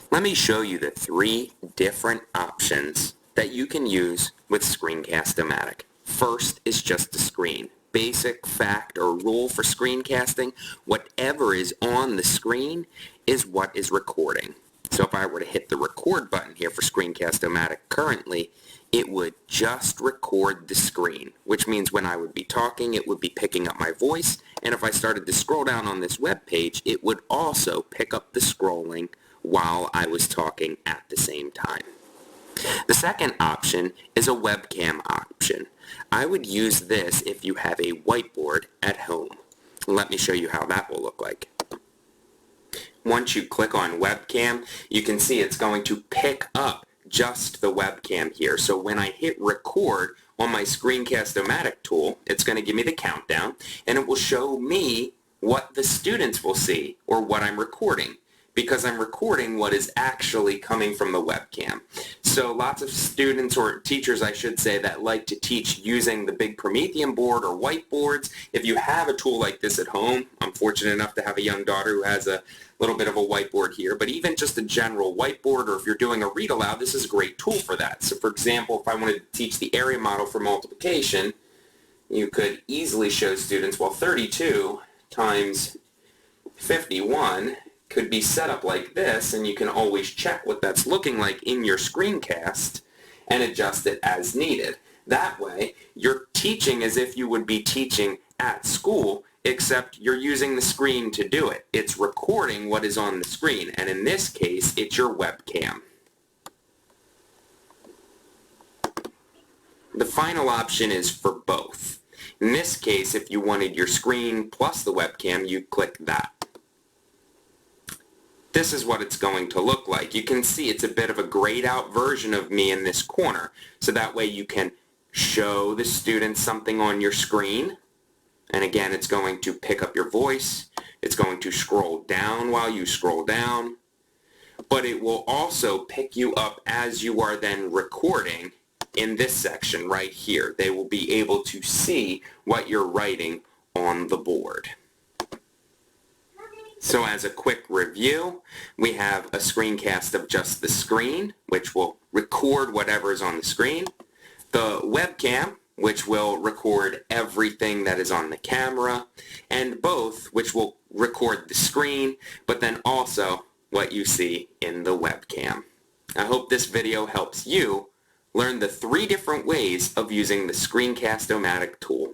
Let me show you the 3 different options that you can use with Screencast-O-Matic. First is just the screen. Basic fact or rule for screencasting, whatever is on the screen is what is recording. So if I were to hit the record button here for Screencast-O-Matic currently, it would just record the screen, which means when I would be talking, it would be picking up my voice, and if I started to scroll down on this web page, it would also pick up the scrolling while I was talking at the same time. The second option is a webcam option. I would use this if you have a whiteboard at home. Let me show you how that will look like. Once you click on webcam, you can see it's going to pick up just the webcam here. So when I hit record on my Screencast-O-Matic tool, it's going to give me the countdown, and it will show me what the students will see or what I'm recording, because I'm recording what is actually coming from the webcam. So lots of students, or teachers I should say, that like to teach using the big Promethean board or whiteboards. If you have a tool like this at home, I'm fortunate enough to have a young daughter who has a little bit of a whiteboard here, but even just a general whiteboard, or if you're doing a read aloud, this is a great tool for that. So for example, if I wanted to teach the area model for multiplication, you could easily show students, well, 32 times 51 could be set up like this, and you can always check what that's looking like in your screencast and adjust it as needed. That way, you're teaching as if you would be teaching at school, except you're using the screen to do it. It's recording what is on the screen, and in this case, it's your webcam. The final option is for both. In this case, if you wanted your screen plus the webcam, you click that. This is what it's going to look like. You can see it's a bit of a grayed out version of me in this corner. So that way you can show the students something on your screen. And again, it's going to pick up your voice. It's going to scroll down while you scroll down. But it will also pick you up as you are then recording in this section right here. They will be able to see what you're writing on the board. So as a quick review, we have a screencast of just the screen, which will record whatever is on the screen. The webcam, which will record everything that is on the camera. And both, which will record the screen, but then also what you see in the webcam. I hope this video helps you learn the 3 different ways of using the Screencast-O-Matic tool.